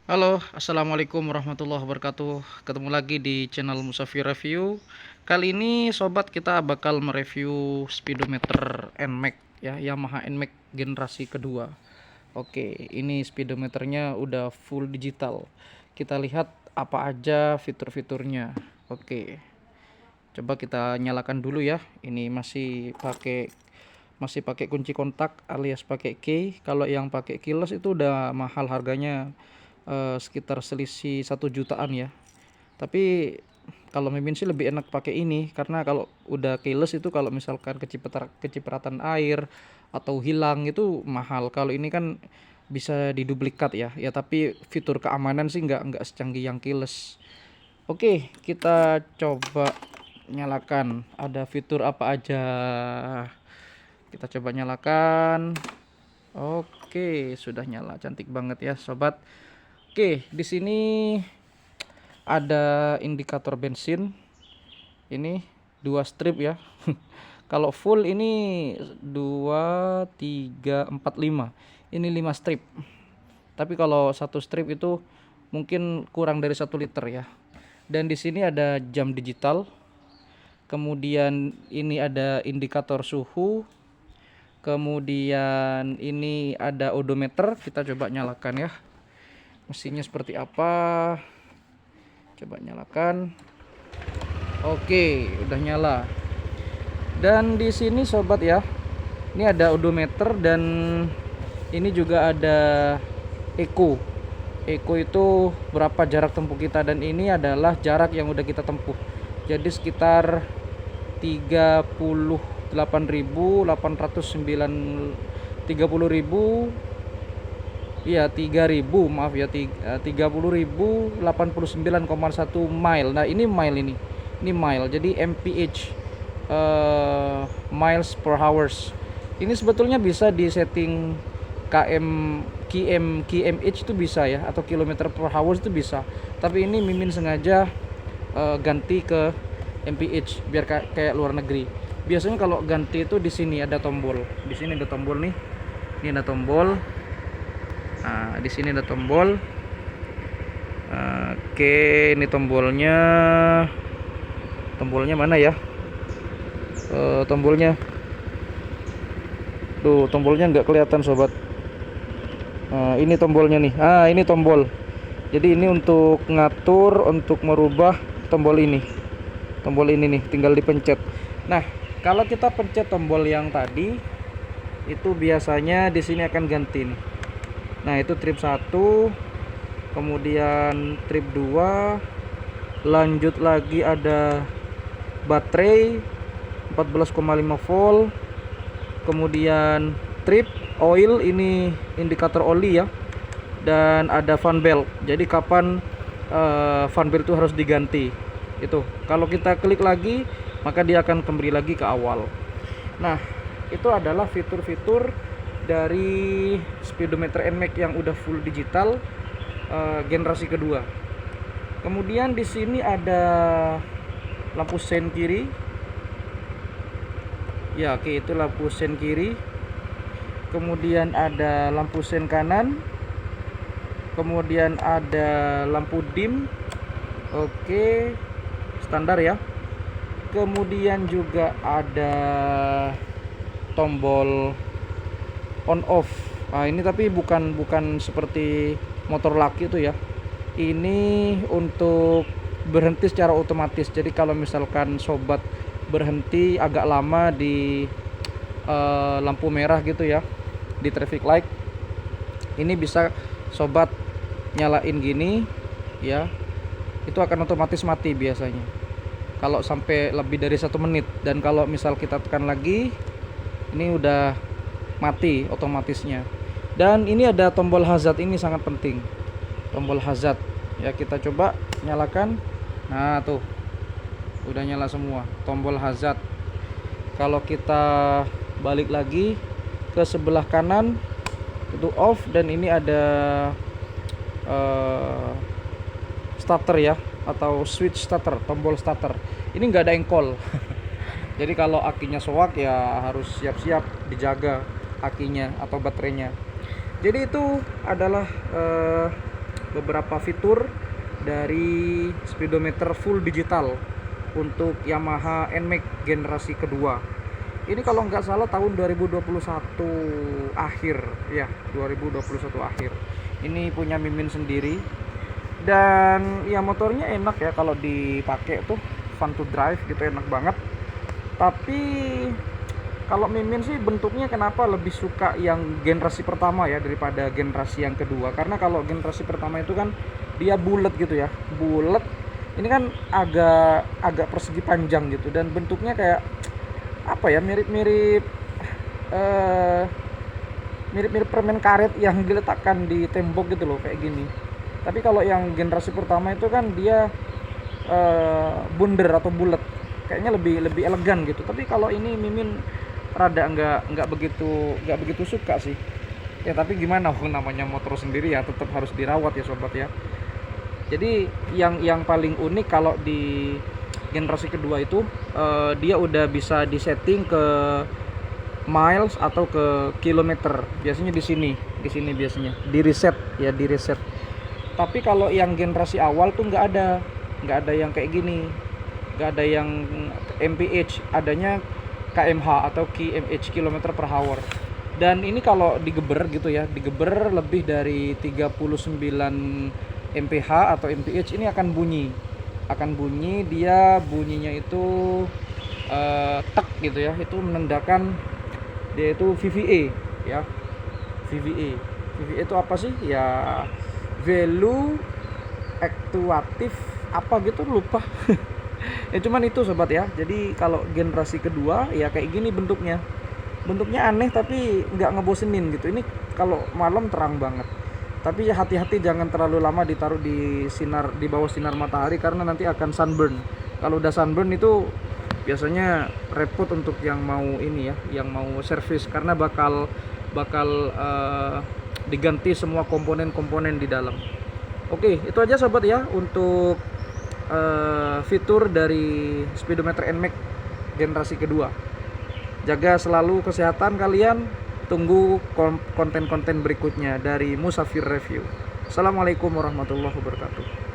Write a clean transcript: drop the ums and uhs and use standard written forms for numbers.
Halo, assalamualaikum warahmatullahi wabarakatuh. Ketemu lagi di channel Musafir Review. Kali ini sobat kita bakal mereview speedometer NMAX ya, Yamaha NMAX generasi kedua. Oke, ini speedometernya udah full digital. Kita lihat apa aja fitur-fiturnya. Oke, coba kita nyalakan dulu ya. Ini masih pakai kunci kontak alias pakai key. Kalau yang pakai keyless itu udah mahal harganya, sekitar selisih 1 jutaan ya. Tapi kalau mimin sih lebih enak pakai ini, karena kalau udah keyless itu kalau misalkan kecipratan air atau hilang itu mahal. Kalau ini kan bisa diduplikat ya. Ya tapi fitur keamanan sih nggak secanggih yang keyless. Oke, kita coba nyalakan. Ada fitur apa aja? Kita coba nyalakan. Oke, sudah nyala, cantik banget ya, sobat. Oke, di sini ada indikator bensin. Ini 2 strip ya. Kalau full ini 2, 3, 4, 5. Ini 5 strip. Tapi kalau 1 strip itu mungkin kurang dari 1 liter ya. Dan di sini ada jam digital. Kemudian ini ada indikator suhu. Kemudian ini ada odometer. Kita coba nyalakan ya. Mesinnya seperti apa? Coba nyalakan. Oke, udah nyala. Dan di sini sobat ya, ini ada odometer dan ini juga ada eco. Eco itu berapa jarak tempuh kita, dan ini adalah jarak yang udah kita tempuh. Jadi sekitar 30.809 iya 3000 maaf ya, 30.089,1 mile. Nah ini mile, ini mile, jadi mph, miles per hours. Ini sebetulnya bisa di setting kmh itu bisa ya, atau kilometer per hours itu bisa. Tapi ini mimin sengaja ganti ke mph biar kayak luar negeri. Biasanya kalau ganti itu di sini ada tombol. Di sini ada tombol nih. Ini ada tombol. Nah, di sini ada tombol. Oke, ini tombolnya. Tombolnya mana ya? Tombolnya. Tuh, tombolnya nggak kelihatan sobat. Ini tombolnya nih. Ini tombol. Jadi ini untuk ngatur, untuk merubah tombol ini. Tombol ini nih, tinggal dipencet. Nah, kalau kita pencet tombol yang tadi, itu biasanya di sini akan ganti nih. Nah, itu trip 1, kemudian trip 2, lanjut lagi ada baterai 14,5 volt, kemudian trip oil, ini indikator oli ya, dan ada fan belt. Jadi kapan fan belt itu harus diganti. Itu kalau kita klik lagi, maka dia akan kembali lagi ke awal. Nah, itu adalah fitur-fitur dari speedometer NMAX yang udah full digital, generasi kedua. Kemudian di sini ada lampu sen kiri. Ya, oke, itu lampu sen kiri. Kemudian ada lampu sen kanan. Kemudian ada lampu dim. Oke, standar ya. Kemudian juga ada tombol on off. Nah, ini tapi bukan seperti motor laki itu ya. Ini untuk berhenti secara otomatis. Jadi kalau misalkan sobat berhenti agak lama di lampu merah gitu ya, di traffic light, ini bisa sobat nyalain gini ya, itu akan otomatis mati biasanya kalau sampai lebih dari 1 menit. Dan kalau misal kita tekan lagi, ini udah mati otomatisnya. Dan ini ada tombol hazard, ini sangat penting, tombol hazard ya. Kita coba nyalakan. Nah tuh, udah nyala semua tombol hazard. Kalau kita balik lagi ke sebelah kanan, itu off. Dan ini ada starter ya, atau switch starter, tombol starter. Ini nggak ada engkol. Jadi kalau akinya soak ya harus siap-siap dijaga akinya atau baterainya. Jadi itu adalah beberapa fitur dari speedometer full digital untuk Yamaha NMAX generasi kedua. Ini kalau nggak salah tahun 2021 akhir ya, 2021 akhir. Ini punya Mimin sendiri. Dan ya motornya enak ya kalau dipakai tuh, fun to drive gitu, enak banget. Tapi kalau Mimin sih bentuknya kenapa lebih suka yang generasi pertama ya daripada generasi yang kedua. Karena kalau generasi pertama itu kan dia bulat gitu ya, bulat. Ini kan agak persegi panjang gitu, dan bentuknya kayak apa ya, mirip-mirip mirip-mirip permen karet yang diletakkan di tembok gitu loh, kayak gini. Tapi kalau yang generasi pertama itu kan dia bundar atau bulat, kayaknya lebih elegan gitu. Tapi kalau ini Mimin rada nggak begitu suka sih ya. Tapi gimana, namanya motor sendiri ya, tetap harus dirawat ya sobat ya. Jadi yang paling unik kalau di generasi kedua itu dia udah bisa disetting ke miles atau ke kilometer. Biasanya di sini biasanya di reset. Tapi kalau yang generasi awal tuh nggak ada yang kayak gini, nggak ada yang mph, adanya kmh atau kmh, kilometer per hour. Dan ini kalau digeber gitu ya, digeber lebih dari 39 mph atau mph, ini akan bunyi. Dia bunyinya itu tek gitu ya, itu menandakan dia itu VVA ya. VVA itu apa sih ya, value aktuatif apa gitu, lupa. Ya cuman itu sobat ya. Jadi kalau generasi kedua ya kayak gini bentuknya aneh tapi nggak ngebosenin gitu. Ini kalau malam terang banget, tapi ya hati-hati jangan terlalu lama ditaruh di bawah sinar matahari, karena nanti akan sunburn. Kalau udah sunburn itu biasanya repot untuk yang mau ini ya, yang mau servis, karena bakal diganti semua komponen-komponen di dalam. Oke, itu aja sobat ya untuk fitur dari speedometer NMAX generasi kedua. Jaga selalu kesehatan kalian. Tunggu konten-konten berikutnya dari Musafir Review. Assalamualaikum warahmatullahi wabarakatuh.